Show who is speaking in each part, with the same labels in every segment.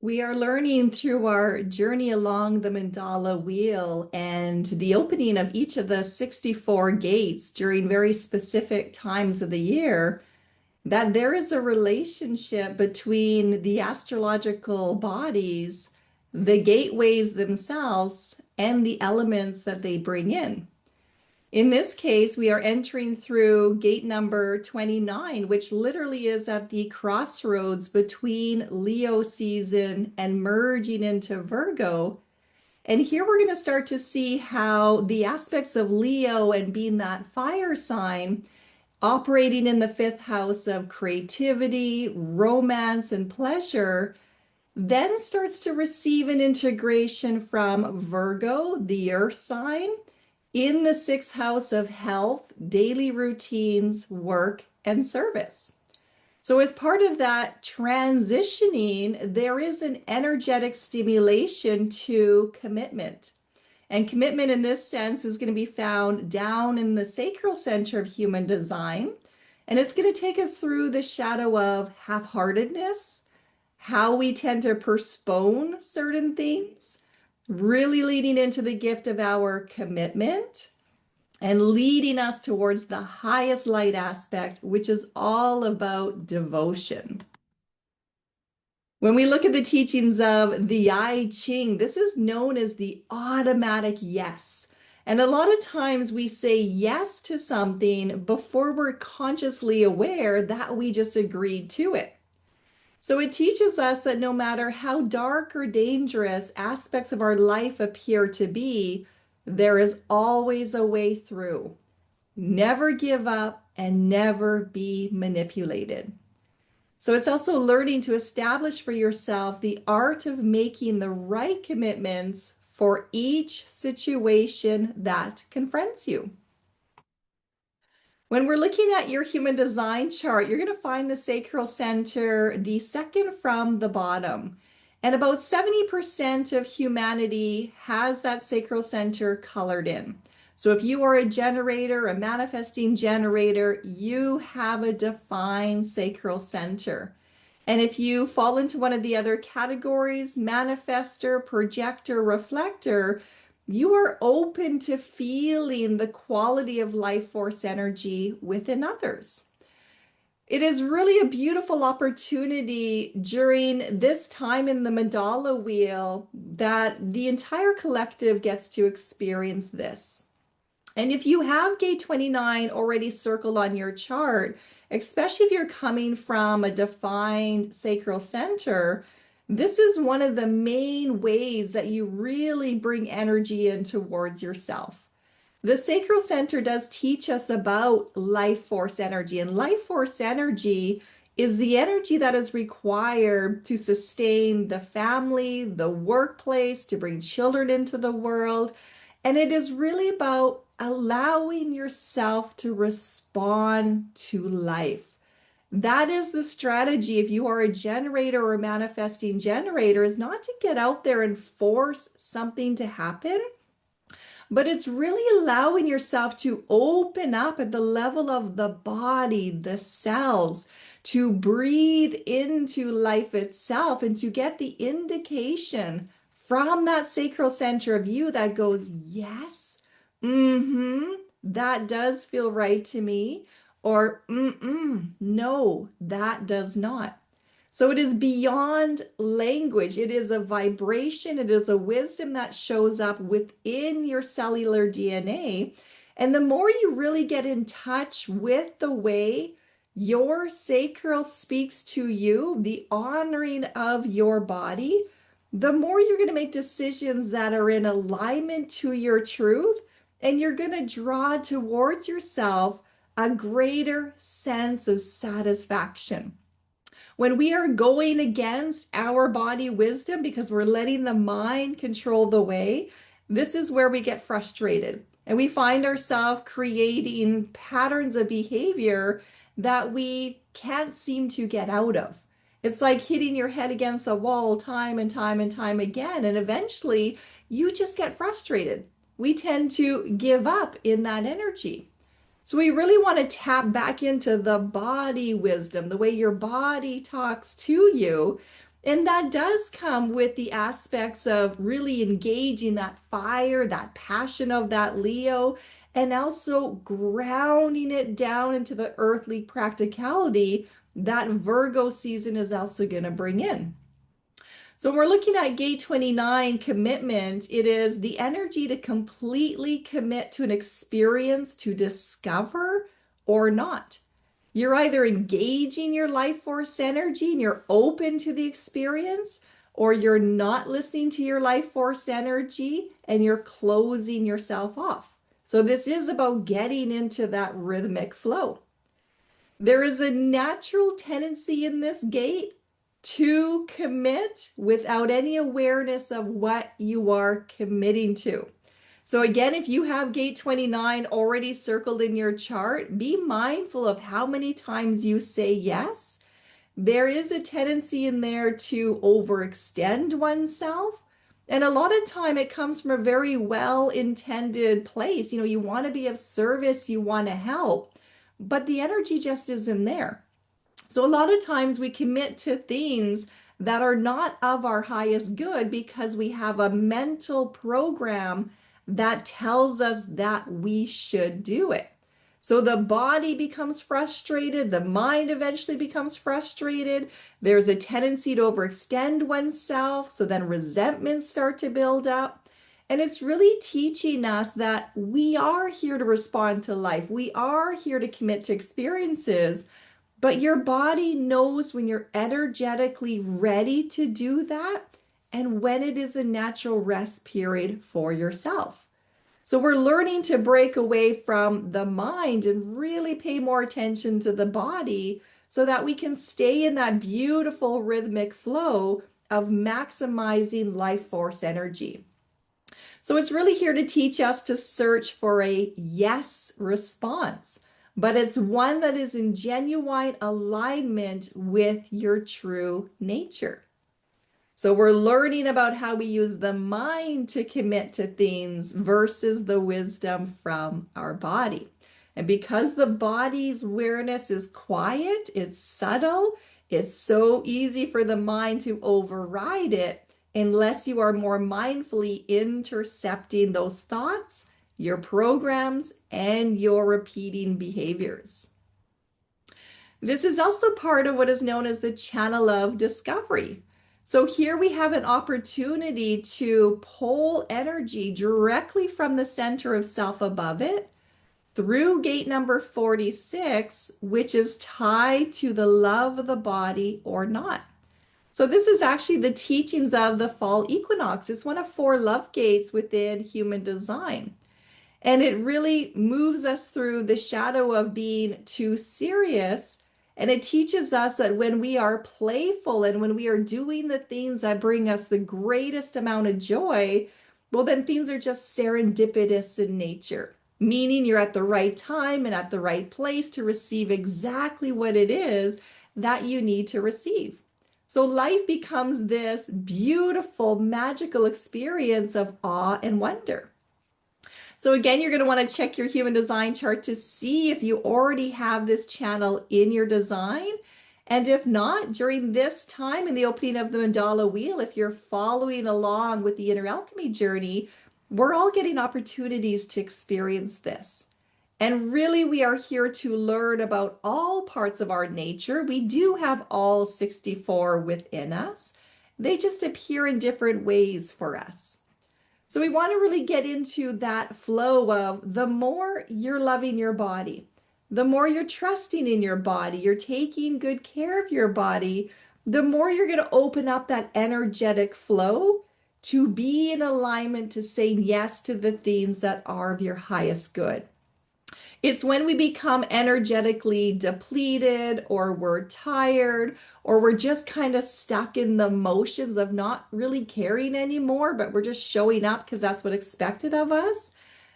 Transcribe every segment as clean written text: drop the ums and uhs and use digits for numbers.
Speaker 1: We are learning through our journey along the mandala wheel and the opening of each of the 64 gates during very specific times of the year that there is a relationship between the astrological bodies, the gateways themselves, and the elements that they bring in. In this case, we are entering through gate number 29, which literally is at the crossroads between Leo season and merging into Virgo. And here we're going to start to see how the aspects of Leo and being that fire sign operating in the fifth house of creativity, romance, and pleasure then starts to receive an integration from Virgo, the earth sign, in the sixth house of health, daily routines, work, and service. So, as part of that transitioning, there is an energetic stimulation to commitment. And commitment in this sense is going to be found down in the sacral center of human design. And it's going to take us through the shadow of half-heartedness, how we tend to postpone certain things, really leading into the gift of our commitment and leading us towards the highest light aspect, which is all about devotion. When we look at the teachings of the I Ching, this is known as the automatic yes. And a lot of times we say yes to something before we're consciously aware that we just agreed to it. So it teaches us that no matter how dark or dangerous aspects of our life appear to be, there is always a way through. Never give up and never be manipulated. So it's also learning to establish for yourself the art of making the right commitments for each situation that confronts you. When we're looking at your human design chart, you're going to find the sacral center the second from the bottom. And about 70% of humanity has that sacral center colored in. So if you are a generator, a manifesting generator, you have a defined sacral center. And if you fall into one of the other categories, manifester, projector, reflector, you are open to feeling the quality of life force energy within others. It is really a beautiful opportunity during this time in the mandala wheel that the entire collective gets to experience this. And if you have gate 29 already circled on your chart, especially if you're coming from a defined sacral center, this is one of the main ways that you really bring energy in towards yourself. The sacral center does teach us about life force energy, and life force energy is the energy that is required to sustain the family, the workplace, to bring children into the world. And it is really about allowing yourself to respond to life. That is the strategy if you are a generator or a manifesting generator, is not to get out there and force something to happen, but it's really allowing yourself to open up at the level of the body, the cells, to breathe into life itself and to get the indication from that sacral center of you that goes, yes, that does feel right to me, or no, that does not. So it is beyond language. It is a vibration. It is a wisdom that shows up within your cellular DNA. And the more you really get in touch with the way your sacral speaks to you, the honoring of your body, the more you're going to make decisions that are in alignment to your truth. And you're going to draw towards yourself a greater sense of satisfaction. When we are going against our body wisdom because we're letting the mind control the way, this is where we get frustrated. And we find ourselves creating patterns of behavior that we can't seem to get out of. It's like hitting your head against the wall time and time and time again. And eventually you just get frustrated. We tend to give up in that energy. So we really want to tap back into the body wisdom, the way your body talks to you. And that does come with the aspects of really engaging that fire, that passion of that Leo, and also grounding it down into the earthly practicality that Virgo season is also going to bring in. So when we're looking at gate 29 commitment, it is the energy to completely commit to an experience to discover or not. You're either engaging your life force energy and you're open to the experience, or you're not listening to your life force energy and you're closing yourself off. So this is about getting into that rhythmic flow. There is a natural tendency in this gate to commit without any awareness of what you are committing to. So again, if you have gate 29 already circled in your chart, be mindful of how many times you say yes. There is a tendency in there to overextend oneself. And a lot of time it comes from a very well-intended place. You know, you want to be of service, you want to help, but the energy just isn't there. So a lot of times we commit to things that are not of our highest good because we have a mental program that tells us that we should do it. So the body becomes frustrated, the mind eventually becomes frustrated. There's a tendency to overextend oneself, so then resentments start to build up. And it's really teaching us that we are here to respond to life. We are here to commit to experiences, but your body knows when you're energetically ready to do that and when it is a natural rest period for yourself. So we're learning to break away from the mind and really pay more attention to the body so that we can stay in that beautiful rhythmic flow of maximizing life force energy. So it's really here to teach us to search for a yes response, but it's one that is in genuine alignment with your true nature. So we're learning about how we use the mind to commit to things versus the wisdom from our body. And because the body's awareness is quiet, it's subtle, it's so easy for the mind to override it unless you are more mindfully intercepting those thoughts, your programs, and your repeating behaviors. This is also part of what is known as the channel of discovery. So here we have an opportunity to pull energy directly from the center of self above it through gate number 46, which is tied to the love of the body or not. So this is actually the teachings of the fall equinox. It's one of four love gates within human design. And it really moves us through the shadow of being too serious. And it teaches us that when we are playful and when we are doing the things that bring us the greatest amount of joy, well, then things are just serendipitous in nature, meaning you're at the right time and at the right place to receive exactly what it is that you need to receive. So life becomes this beautiful, magical experience of awe and wonder. So again, you're going to want to check your human design chart to see if you already have this channel in your design. And if not, during this time in the opening of the mandala wheel, if you're following along with the inner alchemy journey, we're all getting opportunities to experience this. And really, we are here to learn about all parts of our nature. We do have all 64 within us. They just appear in different ways for us. So we want to really get into that flow of the more you're loving your body, the more you're trusting in your body, you're taking good care of your body, the more you're going to open up that energetic flow to be in alignment to saying yes to the things that are of your highest good. It's when we become energetically depleted or we're tired or we're just kind of stuck in the motions of not really caring anymore, but we're just showing up because that's what's expected of us.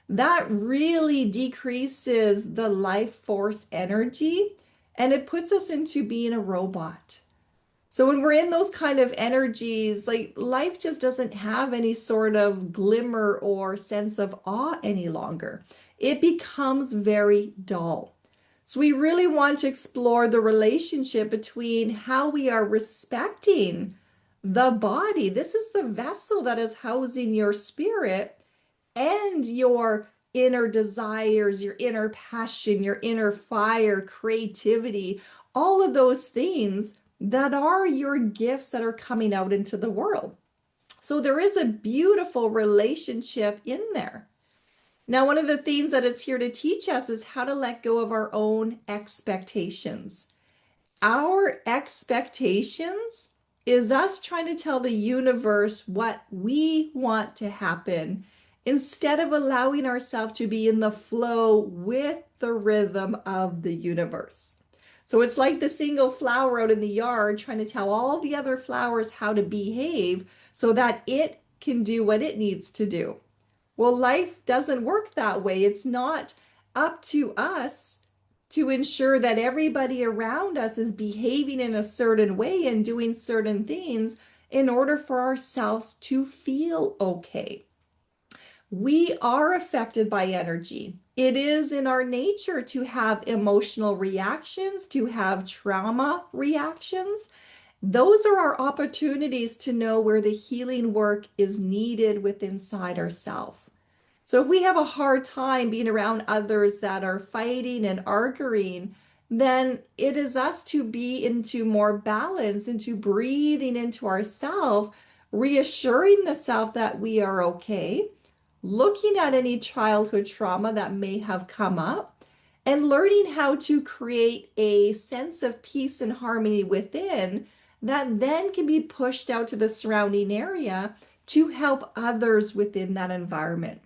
Speaker 1: That really decreases the life force energy and it puts us into being a robot. So when we're in those kind of energies, like life just doesn't have any sort of glimmer or sense of awe any longer. It becomes very dull. So we really want to explore the relationship between how we are respecting The body, this is the vessel that is housing your spirit and your inner desires, your inner passion, your inner fire, creativity, all of those things that are your gifts that are coming out into the world. So there is a beautiful relationship in there. Now, one of the things that it's here to teach us is how to let go of our own expectations. Our expectations is us trying to tell the universe what we want to happen instead of allowing ourselves to be in the flow with the rhythm of the universe. So it's like the single flower out in the yard trying to tell all the other flowers how to behave so that it can do what it needs to do. Well, life doesn't work that way. It's not up to us to ensure that everybody around us is behaving in a certain way and doing certain things in order for ourselves to feel okay. We are affected by energy. It is in our nature to have emotional reactions, to have trauma reactions. Those are our opportunities to know where the healing work is needed within inside ourselves. So if we have a hard time being around others that are fighting and arguing, then it is us to be into more balance, into breathing into ourself, reassuring the self that we are okay, looking at any childhood trauma that may have come up, and learning how to create a sense of peace and harmony within that then can be pushed out to the surrounding area to help others within that environment.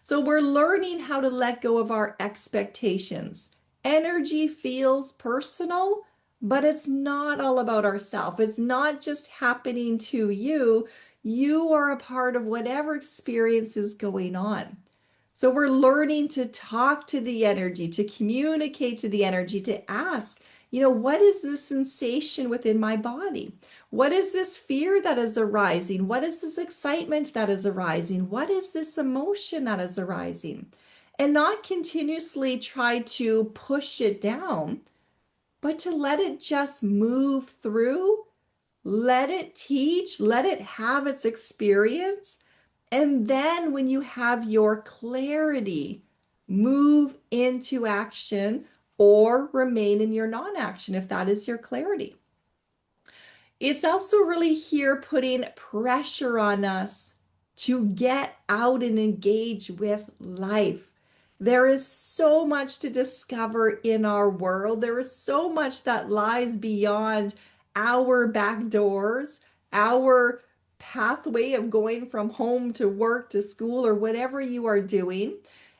Speaker 1: So we're learning how to let go of our expectations. Energy feels personal, but it's not all about ourselves. It's not just happening to you. You are a part of whatever experience is going on. So we're learning to talk to the energy, to communicate to the energy, to ask, what is this sensation within my body? What is this fear that is arising? What is this excitement that is arising? What is this emotion that is arising? And not continuously try to push it down, but to let it just move through, let it teach, let it have its experience. And then when you have your clarity, move into action or remain in your non-action if that is your clarity. It's also really here putting pressure on us to get out and engage with life. There is so much to discover in our world. There is so much that lies beyond our back doors, our pathway of going from home to work to school or whatever you are doing.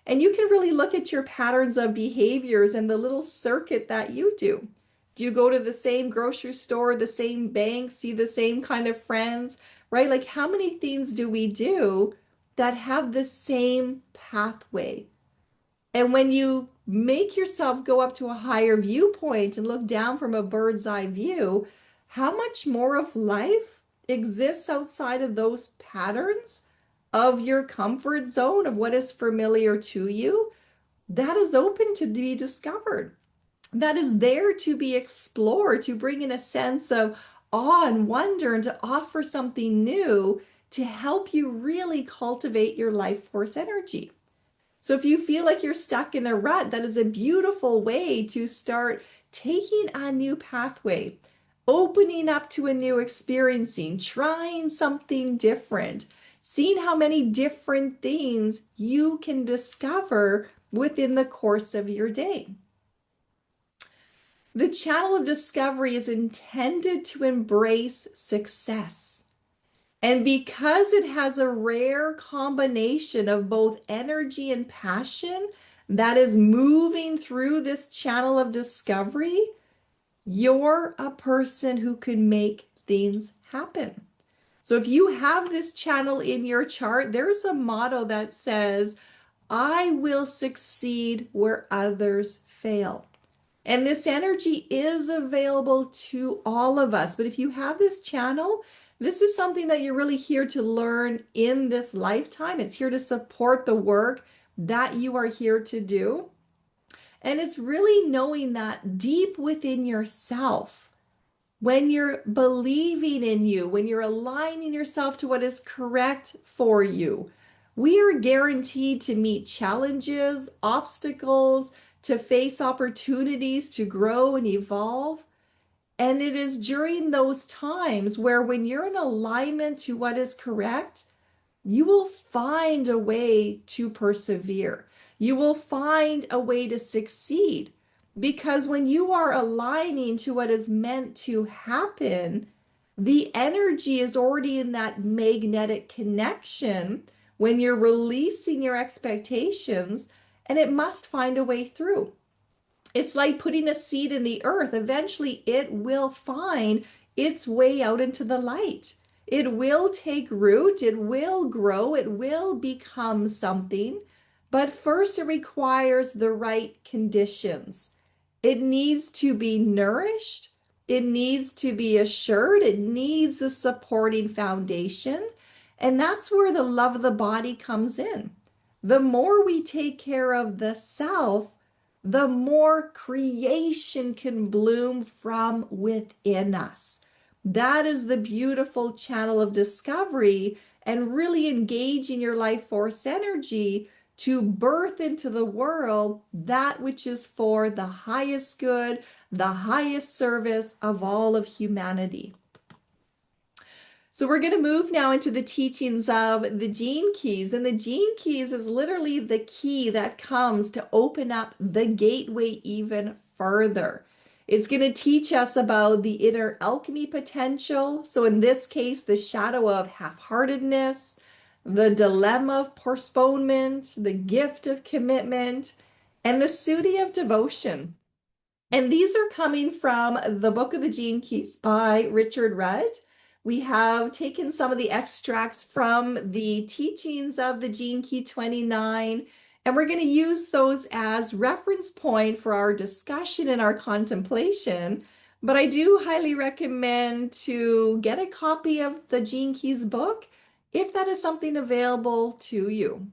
Speaker 1: And you can really look at your patterns of behaviors and the little circuit that you do. Do you go to the same grocery store, the same bank, see the same kind of friends, right? Like how many things do we do that have the same pathway? And when you make yourself go up to a higher viewpoint and look down from a bird's eye view, how much more of life exists outside of those patterns of your comfort zone, of what is familiar to you, that is open to be discovered, that is there to be explored, to bring in a sense of awe and wonder and to offer something new to help you really cultivate your life force energy. So if you feel like you're stuck in a rut, that is a beautiful way to start taking a new pathway, opening up to a new experiencing, trying something different, seeing how many different things you can discover within the course of your day. The channel of discovery is intended to embrace success. And because it has a rare combination of both energy and passion that is moving through this channel of discovery, you're a person who can make things happen. So if you have this channel in your chart, there's a motto that says, I will succeed where others fail. And this energy is available to all of us. But if you have this channel, this is something that you're really here to learn in this lifetime. It's here to support the work that you are here to do. And it's really knowing that deep within yourself, when you're believing in you, when you're aligning yourself to what is correct for you, we are guaranteed to meet challenges, obstacles, to face opportunities to grow and evolve. And it is during those times where, when you're in alignment to what is correct, you will find a way to persevere. You will find a way to succeed. Because when you are aligning to what is meant to happen, the energy is already in that magnetic connection when you're releasing your expectations, and it must find a way through. It's like putting a seed in the earth. Eventually, it will find its way out into the light. It will take root, it will grow, it will become something. But first, it requires the right conditions. It needs to be nourished, it needs to be assured, it needs the supporting foundation. And that's where the love of the body comes in. The more we take care of the self, the more creation can bloom from within us. That is the beautiful channel of discovery and really engaging your life force energy to birth into the world that which is for the highest good, the highest service of all of humanity. So we're going to move now into the teachings of the gene keys. And the gene keys is literally the key that comes to open up the gateway even further. It's going to teach us about the inner alchemy potential. So in this case, the shadow of half-heartedness, the dilemma of postponement, the gift of commitment, and the sooty of devotion. And these are coming from the Book of the Gene Keys by Richard Rudd. We have taken some of the extracts from the teachings of the Gene Key 29, and we're going to use those as reference point for our discussion and our contemplation. But I do highly recommend to get a copy of the Gene Keys book if that is something available to you.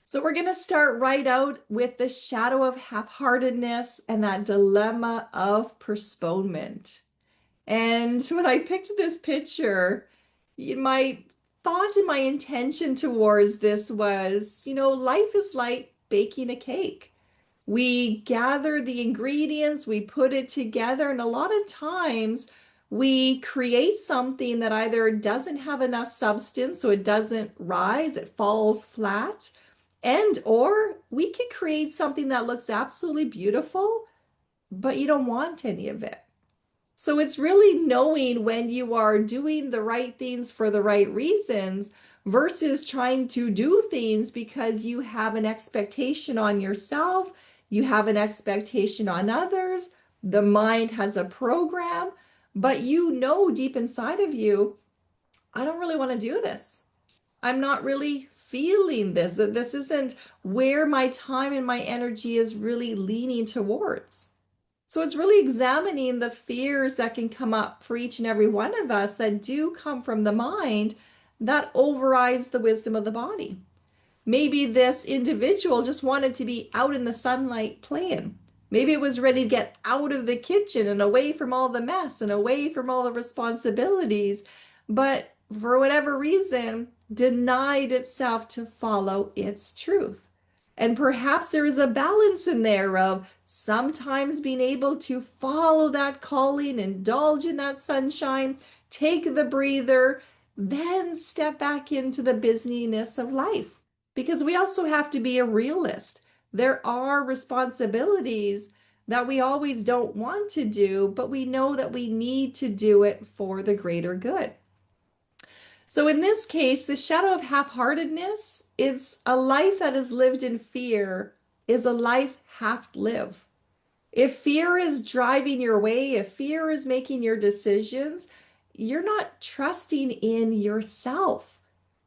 Speaker 1: So we're going to start right out with the shadow of half-heartedness and that dilemma of postponement. And when I picked this picture, my thought and my intention towards this was, life is like baking a cake. We gather the ingredients, we put it together, and a lot of times we create something that either doesn't have enough substance, so it doesn't rise, it falls flat, and or we can create something that looks absolutely beautiful, but you don't want any of it. So it's really knowing when you are doing the right things for the right reasons versus trying to do things because you have an expectation on yourself, you have an expectation on others, the mind has a program, but you know deep inside of you, I don't really want to do this. I'm not really feeling this, that this isn't where my time and my energy is really leaning towards. So it's really examining the fears that can come up for each and every one of us that do come from the mind that overrides the wisdom of the body. Maybe this individual just wanted to be out in the sunlight playing. Maybe it was ready to get out of the kitchen and away from all the mess and away from all the responsibilities, but for whatever reason, denied itself to follow its truth. And perhaps there is a balance in there of sometimes being able to follow that calling, indulge in that sunshine, take the breather, then step back into the busyness of life. Because we also have to be a realist. There are responsibilities that we always don't want to do, but we know that we need to do it for the greater good. So in this case, the shadow of half-heartedness is a life that is lived in fear, is a life half-lived. If fear is driving your way, if fear is making your decisions, you're not trusting in yourself.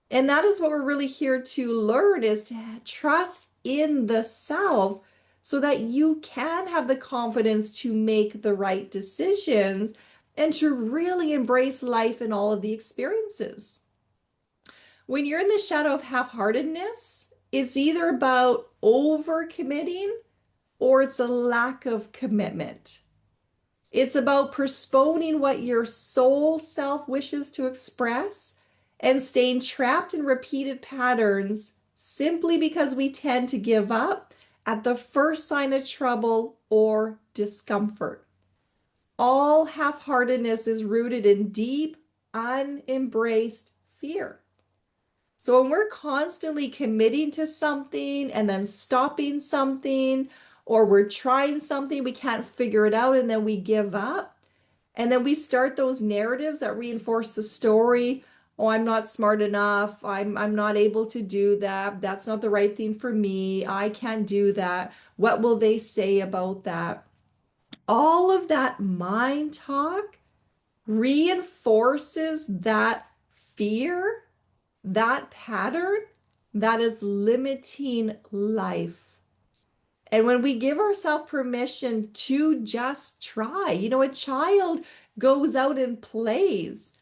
Speaker 1: And that is what we're really here to learn, is to trust in the self so that you can have the confidence to make the right decisions and to really embrace life and all of the experiences. When you're in the shadow of half-heartedness, it's either about over-committing or it's a lack of commitment. It's about postponing what your soul self wishes to express and staying trapped in repeated patterns simply because we tend to give up at the first sign of trouble or discomfort. All half-heartedness is rooted in deep, unembraced fear. So when we're constantly committing to something and then stopping something, or we're trying something, we can't figure it out, and then we give up, and then we start those narratives that reinforce the story. Oh, I'm not smart enough. I'm not able to do that. That's not the right thing for me. I can't do that. What will they say about that? All of that mind talk reinforces that fear, that pattern that is limiting life. And when we give ourselves permission to just try, a child goes out and plays,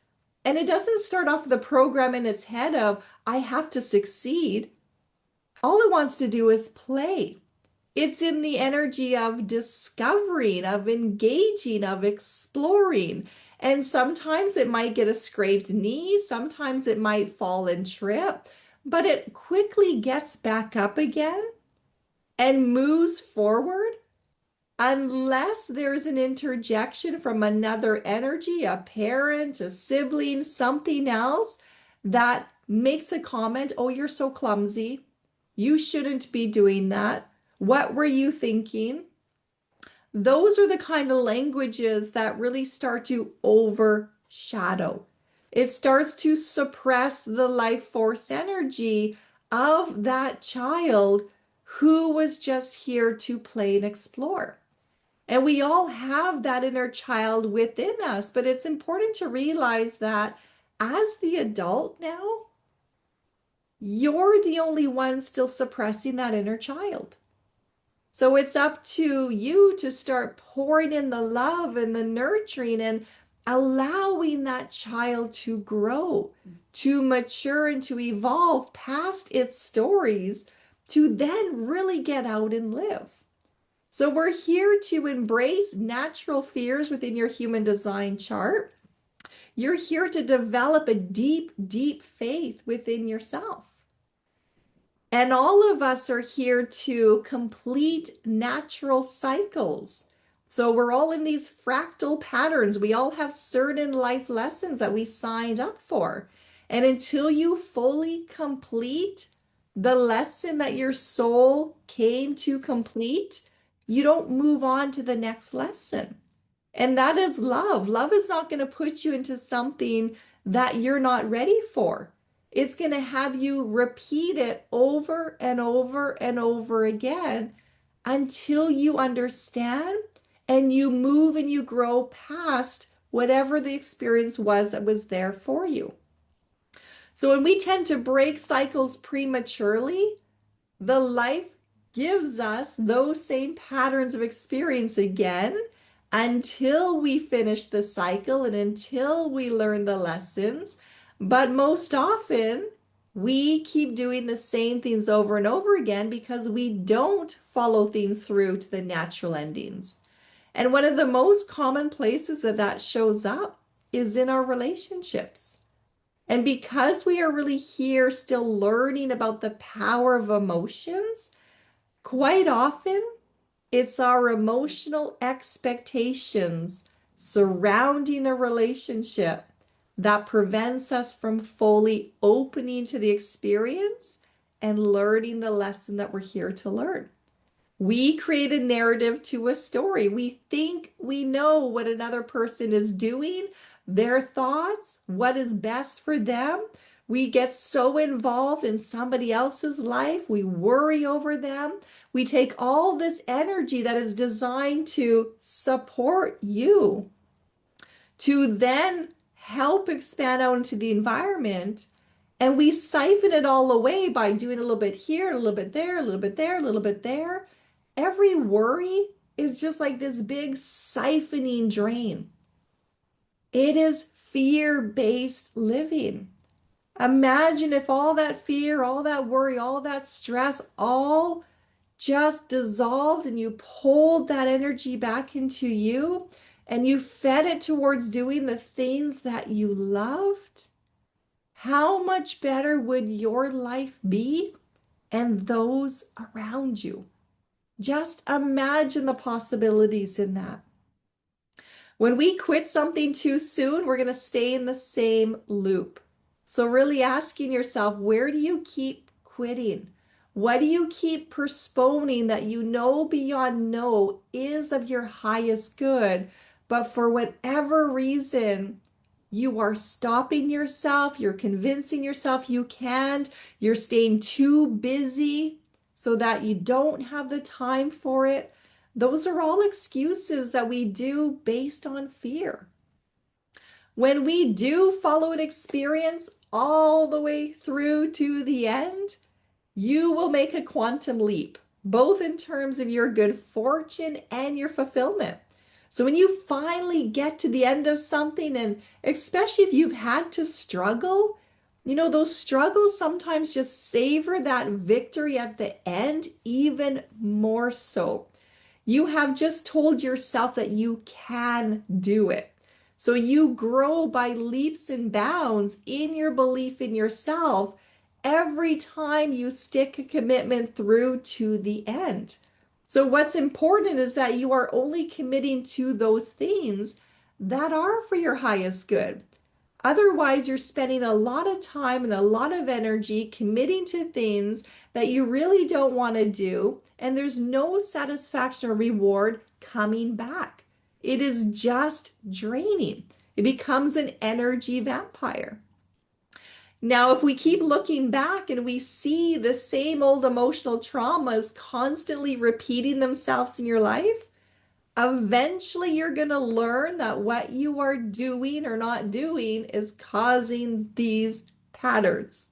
Speaker 1: and it doesn't start off with a program in its head of, I have to succeed. All it wants to do is play. It's in the energy of discovering, of engaging, of exploring. And sometimes it might get a scraped knee, sometimes it might fall and trip, but it quickly gets back up again and moves forward unless there's an interjection from another energy, a parent, a sibling, something else that makes a comment, oh, you're so clumsy. You shouldn't be doing that. What were you thinking? Those are the kind of languages that really start to overshadow. It starts to suppress the life force energy of that child who was just here to play and explore. And we all have that inner child within us, but it's important to realize that as the adult now, you're the only one still suppressing that inner child. So it's up to you to start pouring in the love and the nurturing and allowing that child to grow, to mature, and to evolve past its stories to then really get out and live. So we're here to embrace natural fears within your human design chart. You're here to develop a deep, deep faith within yourself. And all of us are here to complete natural cycles. So we're all in these fractal patterns. We all have certain life lessons that we signed up for. And until you fully complete the lesson that your soul came to complete, you don't move on to the next lesson. And that is love. Love is not going to put you into something that you're not ready for. It's going to have you repeat it over and over and over again until you understand and you move and you grow past whatever the experience was that was there for you. So when we tend to break cycles prematurely, the life gives us those same patterns of experience again until we finish the cycle and until we learn the lessons. But most often, we keep doing the same things over and over again because we don't follow things through to the natural endings. And one of the most common places that that shows up is in our relationships. And because we are really here still learning about the power of emotions, quite often it's our emotional expectations surrounding a relationship that prevents us from fully opening to the experience and learning the lesson that we're here to learn. We create a narrative to a story. We think we know what another person is doing, their thoughts, what is best for them. We get so involved in somebody else's life. We worry over them. We take all this energy that is designed to support you to then help expand out into the environment. And we siphon it all away by doing a little bit here, a little bit there, a little bit there, a little bit there. Every worry is just like this big siphoning drain. It is fear-based living. Imagine if all that fear, all that worry, all that stress, all just dissolved and you pulled that energy back into you. and you fed it towards doing the things that you loved, how much better would your life be and those around you? Just imagine the possibilities in that. When we quit something too soon, we're going to stay in the same loop. So, really asking yourself, where do you keep quitting? What do you keep postponing that you know beyond know is of your highest good, but for whatever reason, you are stopping yourself, you're convincing yourself you can't, you're staying too busy so that you don't have the time for it. Those are all excuses that we do based on fear. When we do follow an experience all the way through to the end, you will make a quantum leap, both in terms of your good fortune and your fulfillment. So when you finally get to the end of something, and especially if you've had to struggle, those struggles sometimes just savor that victory at the end even more so. You have just told yourself that you can do it. So you grow by leaps and bounds in your belief in yourself every time you stick a commitment through to the end. So what's important is that you are only committing to those things that are for your highest good. Otherwise, you're spending a lot of time and a lot of energy committing to things that you really don't want to do, and there's no satisfaction or reward coming back. It is just draining. It becomes an energy vampire. Now, if we keep looking back and we see the same old emotional traumas constantly repeating themselves in your life, eventually you're going to learn that what you are doing or not doing is causing these patterns.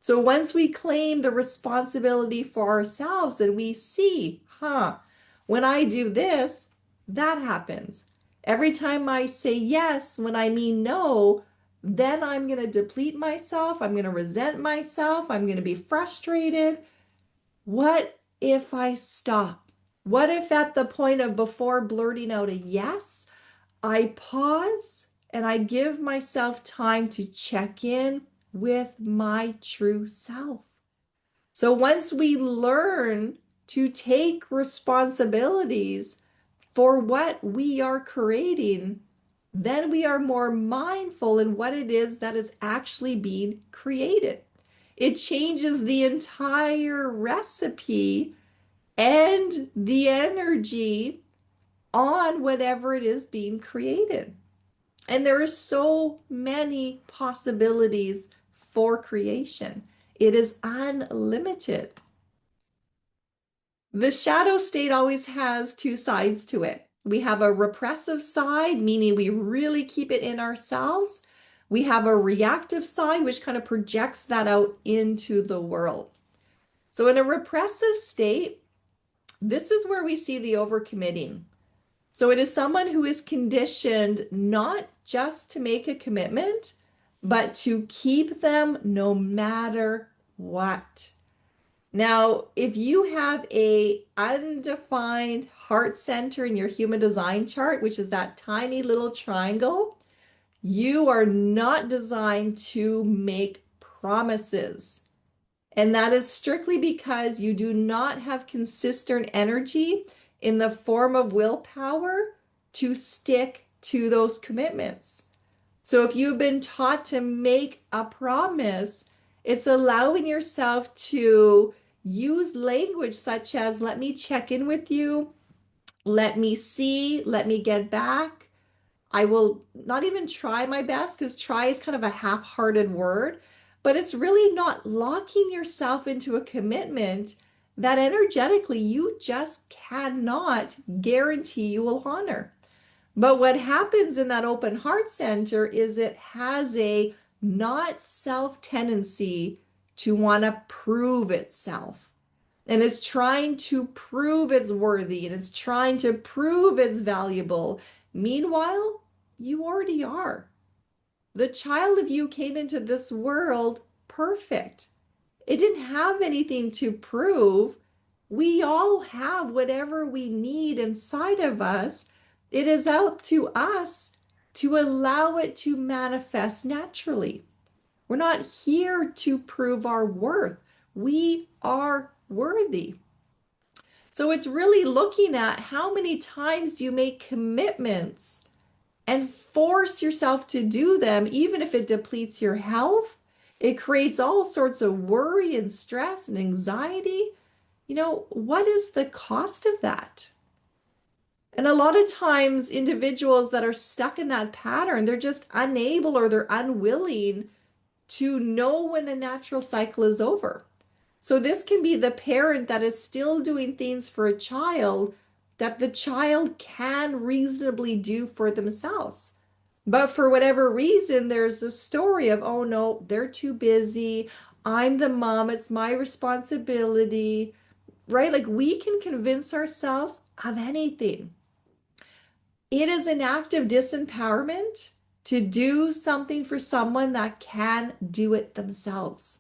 Speaker 1: So once we claim the responsibility for ourselves and we see, when I do this, that happens. Every time I say yes when I mean no, then I'm going to deplete myself. I'm going to resent myself. I'm going to be frustrated. What if I stop? What if at the point of before blurting out a yes, I pause and I give myself time to check in with my true self? So once we learn to take responsibilities for what we are creating, then we are more mindful in what it is that is actually being created. It changes the entire recipe and the energy on whatever it is being created. And there are so many possibilities for creation. It is unlimited. The shadow state always has two sides to it. We have a repressive side, meaning we really keep it in ourselves. We have a reactive side, which kind of projects that out into the world. So in a repressive state, this is where we see the overcommitting. So it is someone who is conditioned not just to make a commitment, but to keep them no matter what. Now, if you have a undefined heart center in your human design chart, which is that tiny little triangle, you are not designed to make promises. And that is strictly because you do not have consistent energy in the form of willpower to stick to those commitments. So if you've been taught to make a promise, it's allowing yourself to use language such as, let me check in with you, let me see, let me get back. I will not even try my best because try is kind of a half-hearted word, but it's really not locking yourself into a commitment that energetically you just cannot guarantee you will honor. But what happens in that open heart center is it has a not self tendency to want to prove itself. And it's trying to prove it's worthy and it's trying to prove it's valuable. Meanwhile, you already are. The child of you came into this world perfect. It didn't have anything to prove. We all have whatever we need inside of us It is up to us to allow it to manifest naturally. We're not here to prove our worth. We are worthy. So it's really looking at how many times do you make commitments and force yourself to do them, even if it depletes your health. It creates all sorts of worry and stress and anxiety. What is the cost of that? And a lot of times, individuals that are stuck in that pattern, they're just unable or they're unwilling to know when a natural cycle is over. So, this can be the parent that is still doing things for a child that the child can reasonably do for themselves. But for whatever reason, there's a story of, oh no, they're too busy. I'm the mom. It's my responsibility, right? Like we can convince ourselves of anything. It is an act of disempowerment to do something for someone that can do it themselves.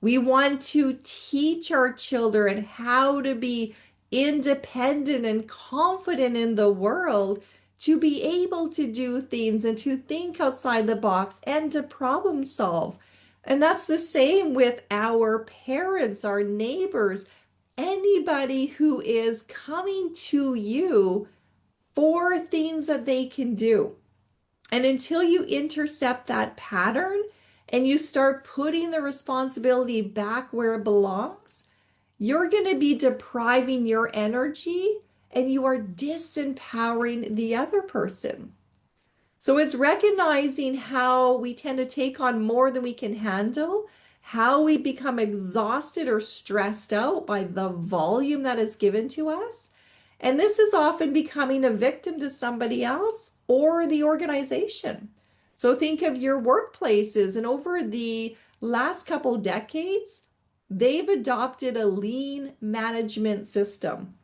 Speaker 1: We want to teach our children how to be independent and confident in the world, to be able to do things and to think outside the box and to problem solve. And that's the same with our parents, our neighbors, anybody who is coming to you for things that they can do. And until you intercept that pattern and you start putting the responsibility back where it belongs, you're going to be depriving your energy and you are disempowering the other person. So it's recognizing how we tend to take on more than we can handle, how we become exhausted or stressed out by the volume that is given to us. And this is often becoming a victim to somebody else or the organization. So think of your workplaces, and over the last couple decades, they've adopted a lean management system,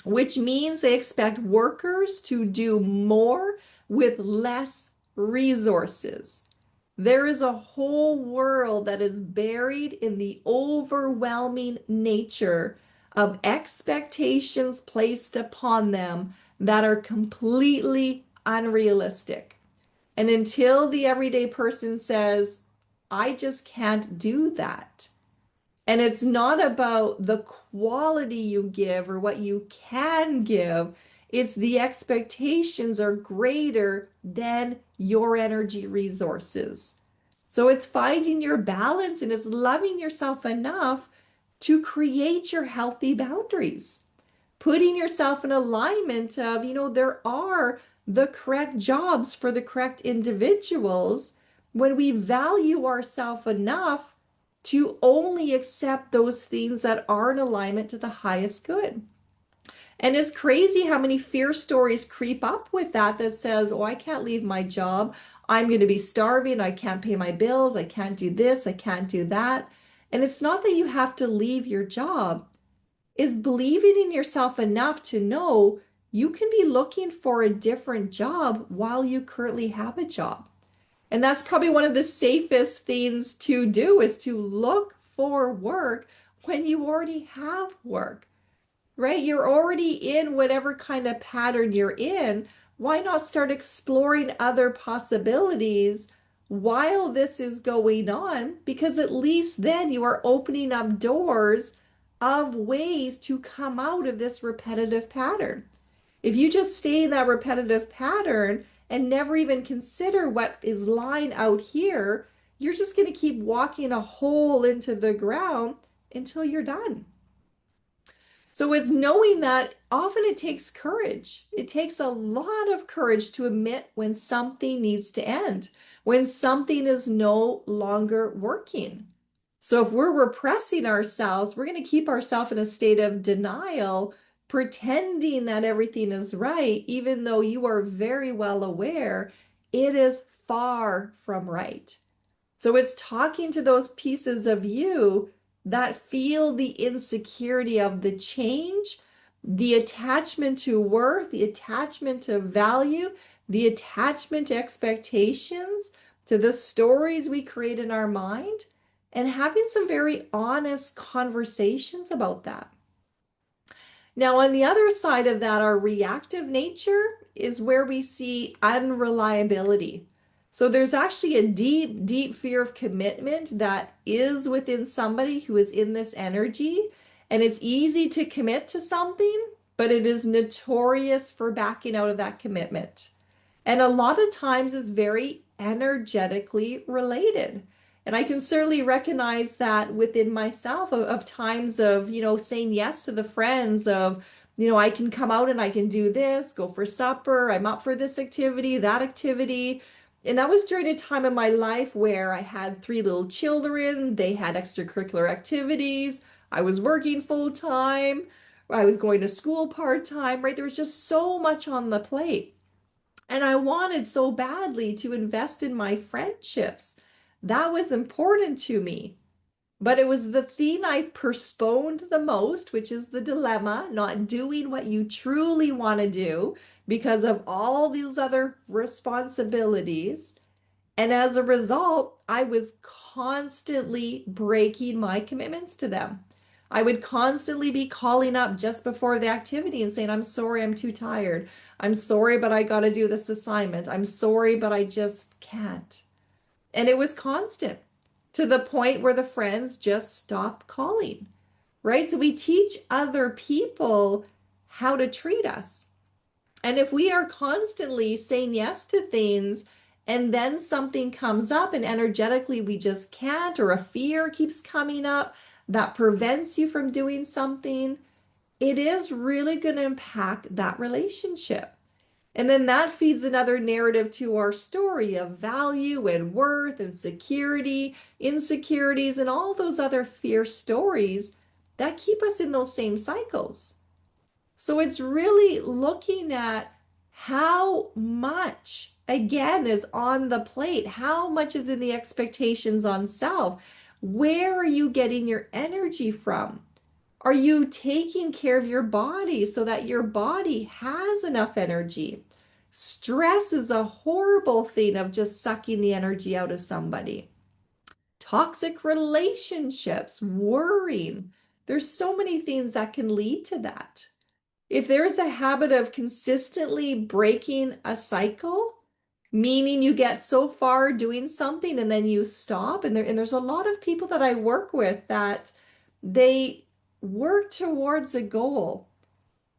Speaker 1: which means they expect workers to do more with less resources. There is a whole world that is buried in the overwhelming nature of expectations placed upon them that are completely unrealistic. And until the everyday person says, I just can't do that. And it's not about the quality you give or what you can give. It's the expectations are greater than your energy resources. So it's finding your balance and it's loving yourself enough to create your healthy boundaries, putting yourself in alignment of, there are the correct jobs for the correct individuals when we value ourselves enough to only accept those things that are in alignment to the highest good. And it's crazy how many fear stories creep up with that says, oh, I can't leave my job. I'm going to be starving. I can't pay my bills. I can't do this. I can't do that. And it's not that you have to leave your job. Is believing in yourself enough to know you can be looking for a different job while you currently have a job. And that's probably one of the safest things to do, is to look for work when you already have work, right? You're already in whatever kind of pattern you're in. Why not start exploring other possibilities while this is going on? Because at least then you are opening up doors of ways to come out of this repetitive pattern. If you just stay in that repetitive pattern and never even consider what is lying out here, you're just going to keep walking a hole into the ground until you're done. So it's knowing that often it takes courage. It takes a lot of courage to admit when something needs to end, when something is no longer working. So if we're repressing ourselves, we're going to keep ourselves in a state of denial, pretending that everything is right, even though you are very well aware it is far from right. So it's talking to those pieces of you that feel the insecurity of the change, the attachment to worth, the attachment to value, the attachment to expectations, to the stories we create in our mind, and having some very honest conversations about that. Now, on the other side of that, our reactive nature is where we see unreliability. So there's actually a deep, deep fear of commitment that is within somebody who is in this energy. And it's easy to commit to something, but it is notorious for backing out of that commitment. And a lot of times is very energetically related. And I can certainly recognize that within myself of times of, saying yes to the friends of, I can come out and I can do this, go for supper, I'm up for this activity, that activity. And that was during a time in my life where I had three little children, they had extracurricular activities, I was working full time, I was going to school part time, right? There was just so much on the plate. And I wanted so badly to invest in my friendships. That was important to me. But it was the thing I postponed the most, which is the dilemma, not doing what you truly want to do because of all these other responsibilities. And as a result, I was constantly breaking my commitments to them. I would constantly be calling up just before the activity and saying, I'm sorry, I'm too tired. I'm sorry, but I got to do this assignment. I'm sorry, but I just can't. And it was constant to the point where the friends just stopped calling, right? So we teach other people how to treat us. And if we are constantly saying yes to things and then something comes up and energetically we just can't, or a fear keeps coming up that prevents you from doing something, it is really going to impact that relationship. And then that feeds another narrative to our story of value and worth and security, insecurities, and all those other fear stories that keep us in those same cycles. So it's really looking at how much, again, is on the plate, how much is in the expectations on self. Where are you getting your energy from? Are you taking care of your body so that your body has enough energy? Stress is a horrible thing of just sucking the energy out of somebody. Toxic relationships, worrying. There's so many things that can lead to that. If there's a habit of consistently breaking a cycle, meaning you get so far doing something and then you stop, and there's a lot of people that I work with that they work towards a goal,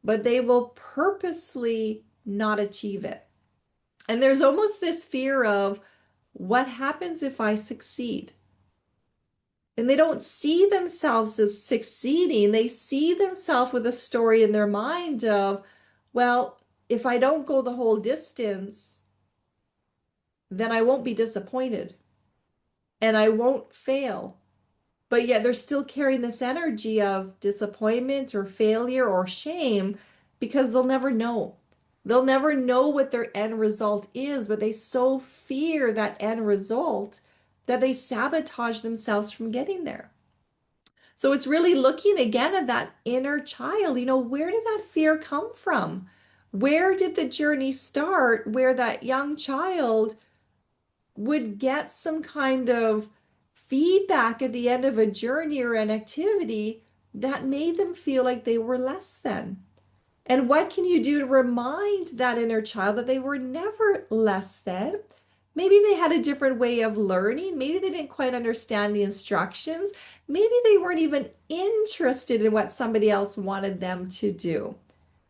Speaker 1: but they will purposely not achieve it. And there's almost this fear of what happens if I succeed? And they don't see themselves as succeeding. They see themselves with a story in their mind of, well, if I don't go the whole distance, then I won't be disappointed and I won't fail. But yet they're still carrying this energy of disappointment or failure or shame because they'll never know. They'll never know what their end result is, but they so fear that end result that they sabotage themselves from getting there. So it's really looking again at that inner child. Where did that fear come from? Where did the journey start where that young child would get some kind of feedback at the end of a journey or an activity that made them feel like they were less than? And what can you do to remind that inner child that they were never less than? Maybe they had a different way of learning. Maybe they didn't quite understand the instructions. Maybe they weren't even interested in what somebody else wanted them to do.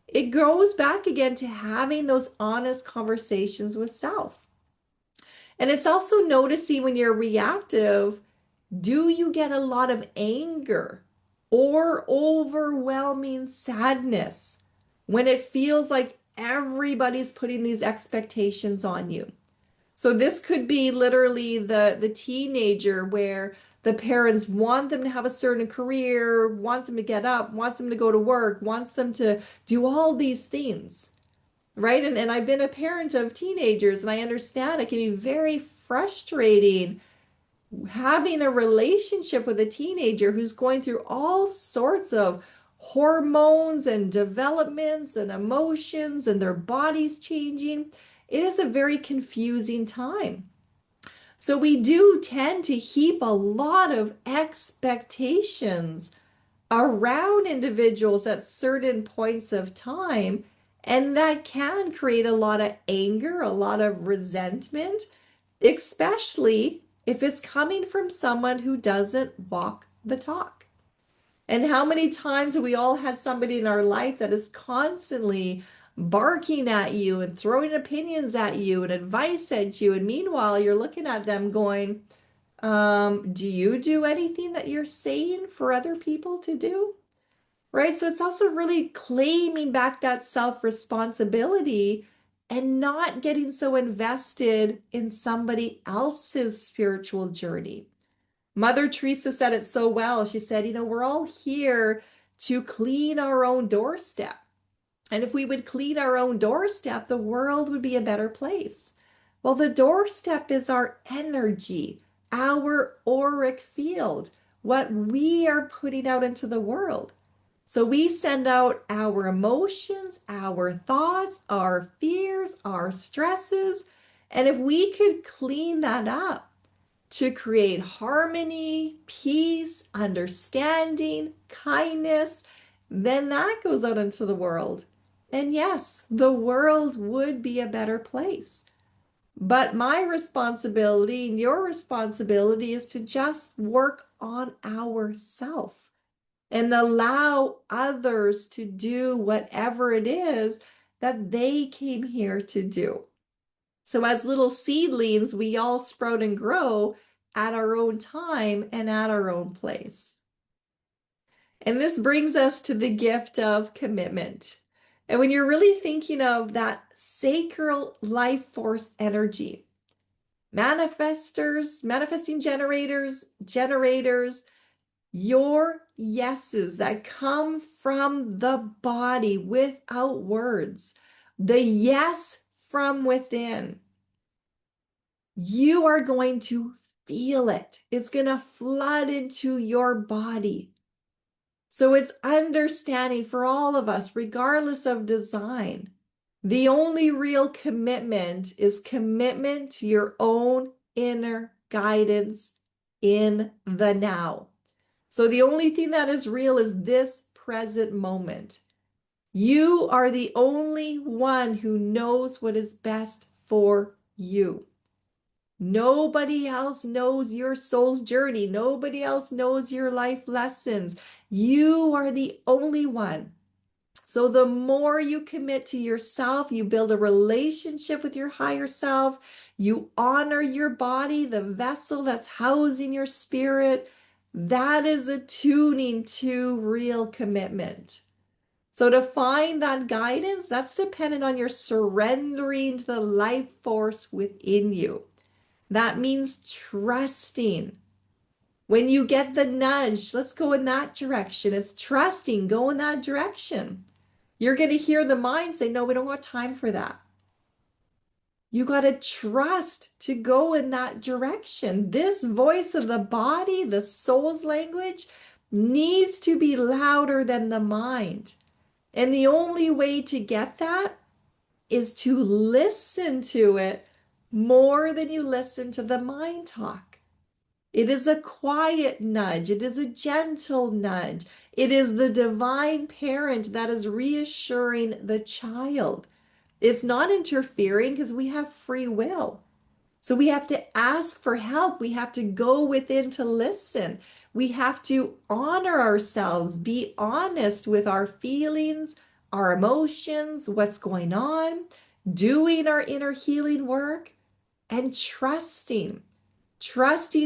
Speaker 1: It goes back again to having those honest conversations with self. And it's also noticing when you're reactive, do you get a lot of anger or overwhelming sadness when it feels like everybody's putting these expectations on you? So this could be literally the teenager where the parents want them to have a certain career, wants them to get up, wants them to go to work, wants them to do all these things, right? And I've been a parent of teenagers and I understand it can be very frustrating having a relationship with a teenager who's going through all sorts of hormones and developments and emotions and their bodies changing. It is a very confusing time. So we do tend to heap a lot of expectations around individuals at certain points of time. And that can create a lot of anger, a lot of resentment, especially if it's coming from someone who doesn't walk the talk. And how many times have we all had somebody in our life that is constantly barking at you and throwing opinions at you and advice at you? And meanwhile, you're looking at them going, do you do anything that you're saying for other people to do? Right? So it's also really claiming back that self-responsibility and not getting so invested in somebody else's spiritual journey. Mother Teresa said it so well. She said, we're all here to clean our own doorstep. And if we would clean our own doorstep, the world would be a better place. Well, the doorstep is our energy, our auric field, what we are putting out into the world. So we send out our emotions, our thoughts, our fears, our stresses. And if we could clean that up to create harmony, peace, understanding, kindness, then that goes out into the world. And yes, the world would be a better place. But my responsibility and your responsibility is to just work on ourself and allow others to do whatever it is that they came here to do. So as little seedlings, we all sprout and grow at our own time and at our own place. And this brings us to the gift of commitment. And when you're really thinking of that sacred life force energy, manifesting generators, your yeses that come from the body without words, the yes from within, you are going to feel it. It's going to flood into your body. So it's understanding for all of us, regardless of design. The only real commitment is commitment to your own inner guidance in the now. So the only thing that is real is this present moment. You are the only one who knows what is best for you. Nobody else knows your soul's journey. Nobody else knows your life lessons. You are the only one. So the more you commit to yourself, you build a relationship with your higher self, you honor your body, the vessel that's housing your spirit. That is attuning to real commitment. So to find that guidance, that's dependent on your surrendering to the life force within you. That means trusting. When you get the nudge, let's go in that direction. It's trusting, go in that direction. You're going to hear the mind say, no, we don't got time for that. You got to trust to go in that direction. This voice of the body, the soul's language, needs to be louder than the mind. And the only way to get that is to listen to it more than you listen to the mind talk. It is a quiet nudge. It is a gentle nudge. It is the divine parent that is reassuring the child. It's not interfering because we have free will. So we have to ask for help. We have to go within to listen. We have to honor ourselves, be honest with our feelings, our emotions, what's going on, doing our inner healing work, and trusting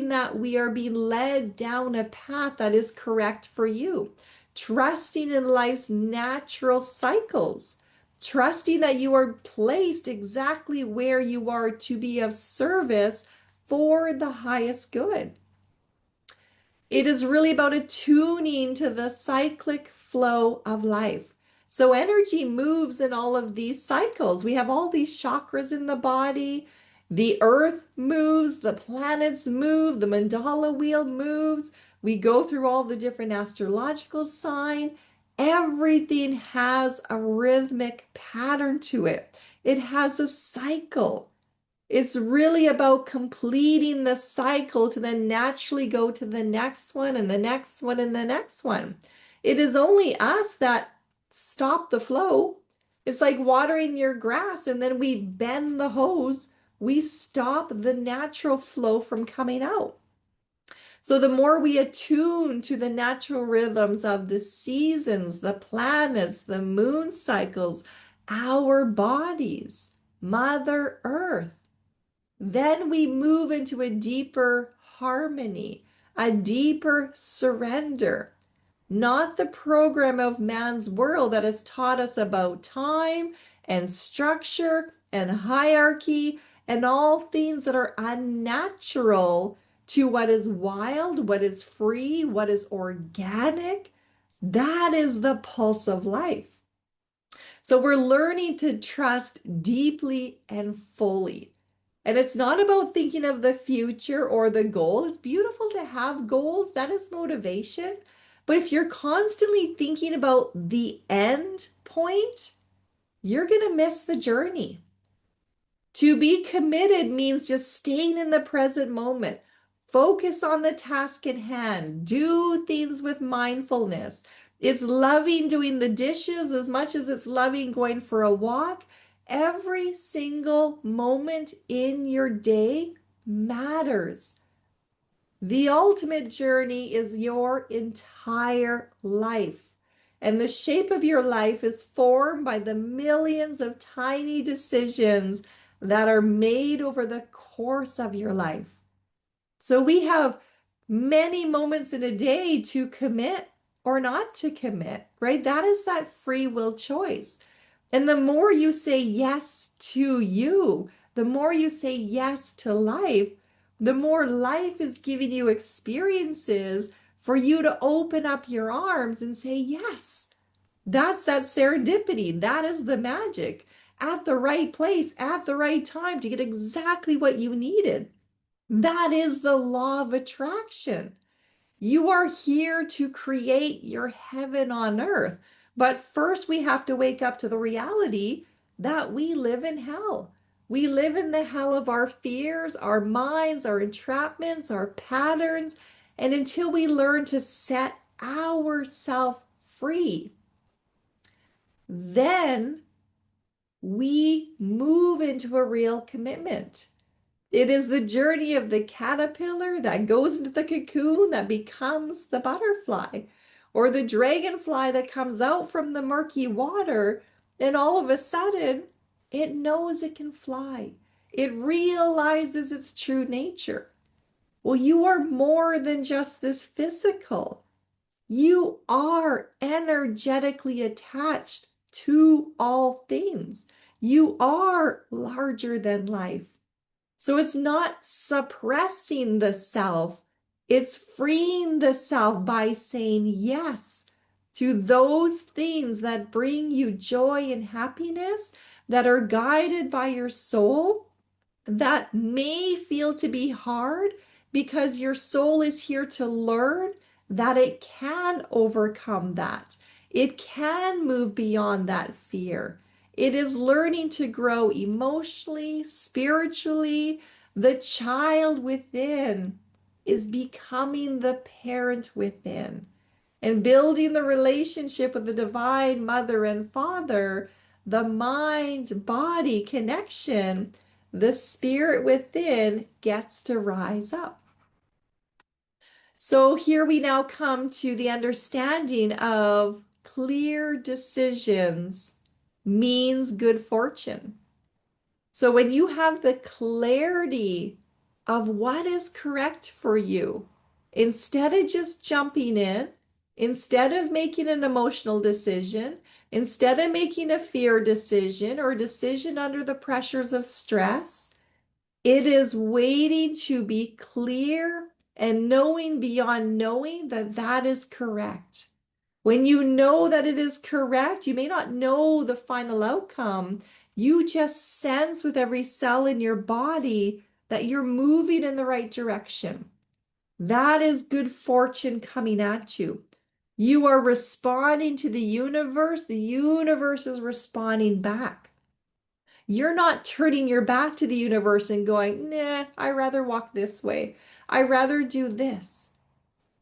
Speaker 1: that we are being led down a path that is correct for you, trusting in life's natural cycles, trusting that you are placed exactly where you are to be of service for the highest good. It is really about attuning to the cyclic flow of life. So energy moves in all of these cycles. We have all these chakras in the body. The earth moves, the planets move, the mandala wheel moves. We go through all the different astrological signs. Everything has a rhythmic pattern to it. It has a cycle. It's really about completing the cycle to then naturally go to the next one and the next one and the next one. It is only us that stop the flow. It's like watering your grass and then we bend the hose. We stop the natural flow from coming out. So the more we attune to the natural rhythms of the seasons, the planets, the moon cycles, our bodies, Mother Earth, then we move into a deeper harmony, a deeper surrender. Not the program of man's world that has taught us about time and structure and hierarchy and all things that are unnatural to what is wild, what is free, what is organic. That is the pulse of life. So we're learning to trust deeply and fully. And it's not about thinking of the future or the goal. It's beautiful to have goals, that is motivation. But if you're constantly thinking about the end point, you're going to miss the journey. To be committed means just staying in the present moment. Focus on the task at hand. Do things with mindfulness. It's loving doing the dishes as much as it's loving going for a walk. Every single moment in your day matters. The ultimate journey is your entire life. And the shape of your life is formed by the millions of tiny decisions that are made over the course of your life. So we have many moments in a day to commit or not to commit, right? That is that free will choice. And the more you say yes to you, the more you say yes to life, the more life is giving you experiences for you to open up your arms and say, yes, that's that serendipity. That is the magic at the right place, at the right time to get exactly what you needed. That is the law of attraction. You are here to create your heaven on earth. But first, we have to wake up to the reality that we live in hell. We live in the hell of our fears, our minds, our entrapments, our patterns. And until we learn to set ourselves free, then we move into a real commitment. It is the journey of the caterpillar that goes into the cocoon that becomes the butterfly, or the dragonfly that comes out from the murky water, and all of a sudden it knows it can fly. It realizes its true nature. Well, you are more than just this physical. You are energetically attached to all things. You are larger than life. So it's not suppressing the self, it's freeing the self by saying yes to those things that bring you joy and happiness, that are guided by your soul, that may feel to be hard because your soul is here to learn that it can overcome that. It can move beyond that fear. It is learning to grow emotionally, spiritually. The child within is becoming the parent within and building the relationship with the divine mother and father, the mind body connection, the spirit within gets to rise up. So here we now come to the understanding of clear decisions means good fortune. So when you have the clarity of what is correct for you, instead of just jumping in, instead of making an emotional decision, instead of making a fear decision or a decision under the pressures of stress, it is waiting to be clear and knowing beyond knowing that that is correct. When you know that it is correct, you may not know the final outcome. You just sense with every cell in your body that you're moving in the right direction. That is good fortune coming at you. You are responding to the universe is responding back. You're not turning your back to the universe and going, nah, I'd rather walk this way. I'd rather do this.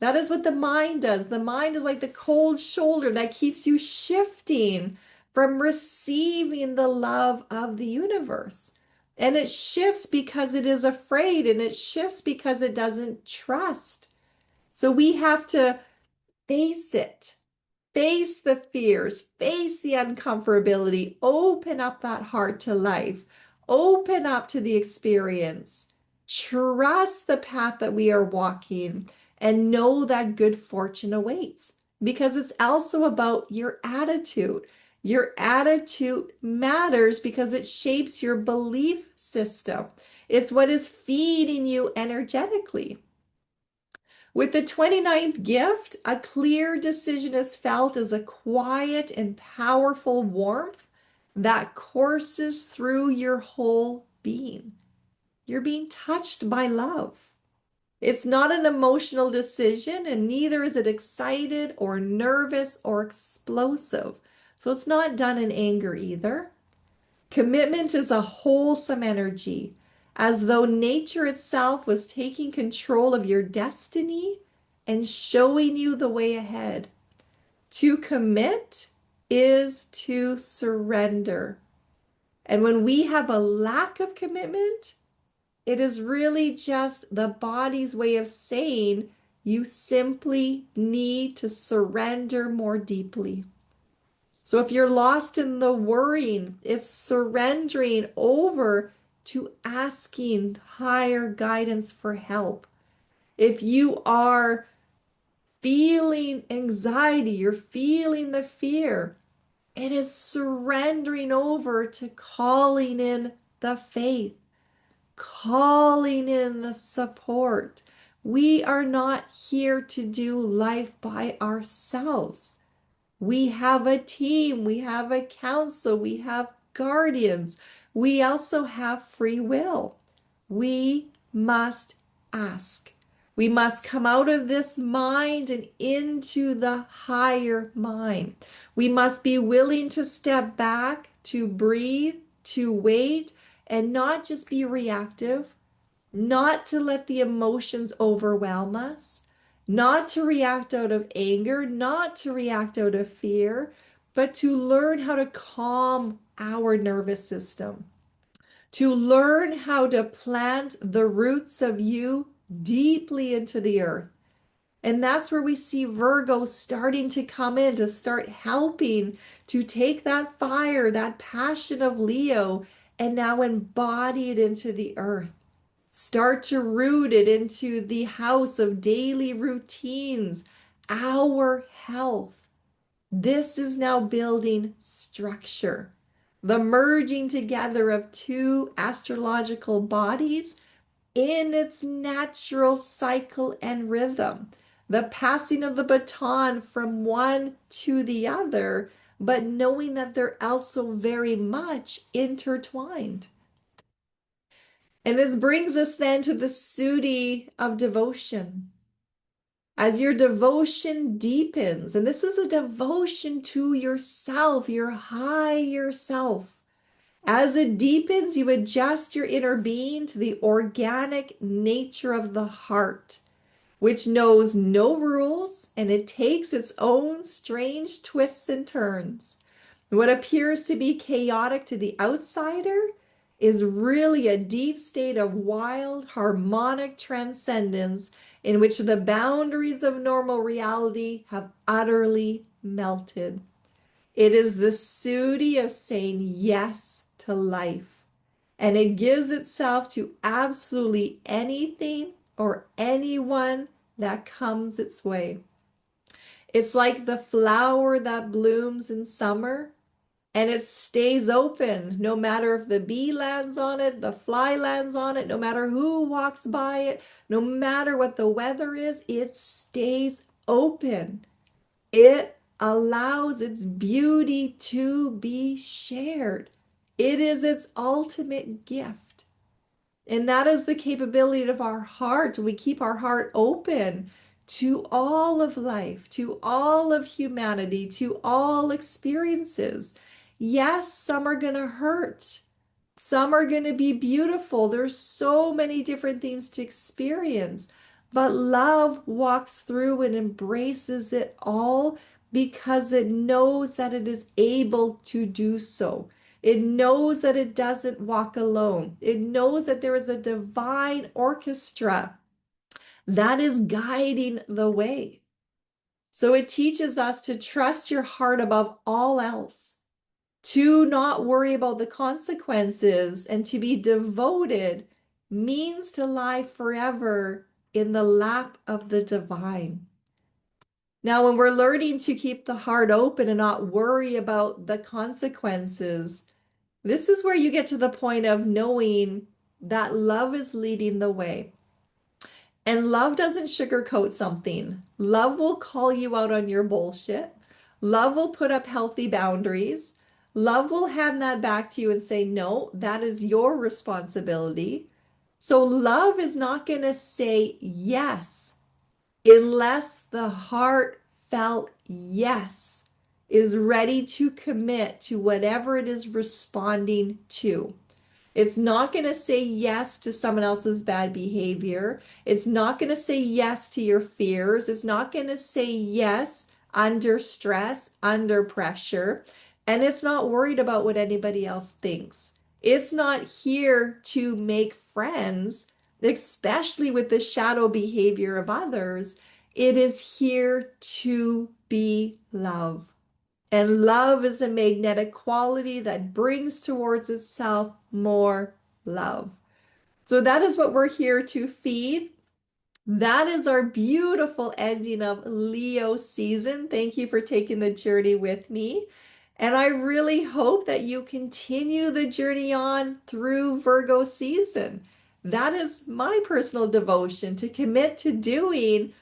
Speaker 1: That is what the mind does. The mind is like the cold shoulder that keeps you shifting from receiving the love of the universe. And it shifts because it is afraid, and it shifts because it doesn't trust. So we have to face it. Face the fears, face the uncomfortability, open up that heart to life, open up to the experience, trust the path that we are walking, and know that good fortune awaits. Because it's also about your attitude. Your attitude matters because it shapes your belief system. It's what is feeding you energetically. With the 29th gift, a clear decision is felt as a quiet and powerful warmth that courses through your whole being. You're being touched by love. It's not an emotional decision, and neither is it excited or nervous or explosive. So it's not done in anger either. Commitment is a wholesome energy, as though nature itself was taking control of your destiny and showing you the way ahead. To commit is to surrender. And when we have a lack of commitment, it is really just the body's way of saying you simply need to surrender more deeply. So if you're lost in the worrying, it's surrendering over to asking higher guidance for help. If you are feeling anxiety, you're feeling the fear, it is surrendering over to calling in the faith, calling in the support. We are not here to do life by ourselves. We have a team, we have a council, we have guardians. We also have free will. We must ask. We must come out of this mind and into the higher mind. We must be willing to step back, to breathe, to wait, and not just be reactive, not to let the emotions overwhelm us, not to react out of anger, not to react out of fear, but to learn how to calm our nervous system, to learn how to plant the roots of you deeply into the earth. And that's where we see Virgo starting to come in, to start helping to take that fire, that passion of Leo, and now embody it into the earth. Start to root it into the house of daily routines, our health. This is now building structure. The merging together of two astrological bodies in its natural cycle and rhythm. The passing of the baton from one to the other, but knowing that they're also very much intertwined. And this brings us then to the Sudi of devotion. As your devotion deepens, and this is a devotion to yourself, your higher self. As it deepens, you adjust your inner being to the organic nature of the heart, which knows no rules, and it takes its own strange twists and turns. What appears to be chaotic to the outsider is really a deep state of wild, harmonic transcendence in which the boundaries of normal reality have utterly melted. It is the Sudi of saying yes to life, and it gives itself to absolutely anything or anyone that comes its way. It's like the flower that blooms in summer and it stays open no matter if the bee lands on it, the fly lands on it, no matter who walks by it, no matter what the weather is, it stays open. It allows its beauty to be shared. It is its ultimate gift. And that is the capability of our heart. We keep our heart open to all of life, to all of humanity, to all experiences. Yes, some are going to hurt. Some are going to be beautiful. There's so many different things to experience. But love walks through and embraces it all because it knows that it is able to do so. It knows that it doesn't walk alone. It knows that there is a divine orchestra that is guiding the way. So it teaches us to trust your heart above all else, to not worry about the consequences, and to be devoted means to lie forever in the lap of the divine. Now, when we're learning to keep the heart open and not worry about the consequences, this is where you get to the point of knowing that love is leading the way. And love doesn't sugarcoat something. Love will call you out on your bullshit. Love will put up healthy boundaries. Love will hand that back to you and say, no, that is your responsibility. So love is not going to say yes unless the heartfelt yes is ready to commit to whatever it is responding to. It's not going to say yes to someone else's bad behavior. It's not going to say yes to your fears. It's not going to say yes under stress, under pressure. And it's not worried about what anybody else thinks. It's not here to make friends, especially with the shadow behavior of others. It is here to be love. And love is a magnetic quality that brings towards itself more love. So that is what we're here to feed. That is our beautiful ending of Leo season. Thank you for taking the journey with me. And I really hope that you continue the journey on through Virgo season. That is my personal devotion, to commit to doing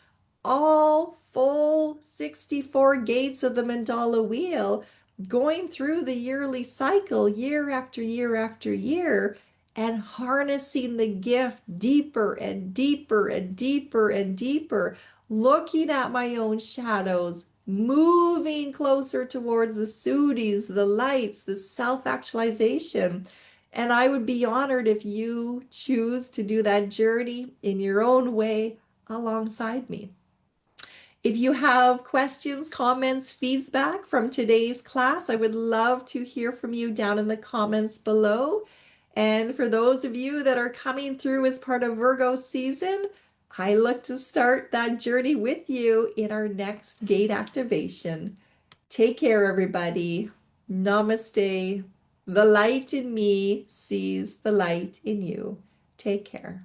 Speaker 1: all full 64 gates of the mandala wheel, going through the yearly cycle year after year after year, and harnessing the gift deeper and deeper and deeper and deeper, looking at my own shadows, moving closer towards the Sudis, the lights, the self-actualization. And I would be honored if you choose to do that journey in your own way alongside me. If you have questions, comments, feedback from today's class, I would love to hear from you down in the comments below. And for those of you that are coming through as part of Virgo season, I look to start that journey with you in our next gate activation. Take care, everybody. Namaste. The light in me sees the light in you. Take care.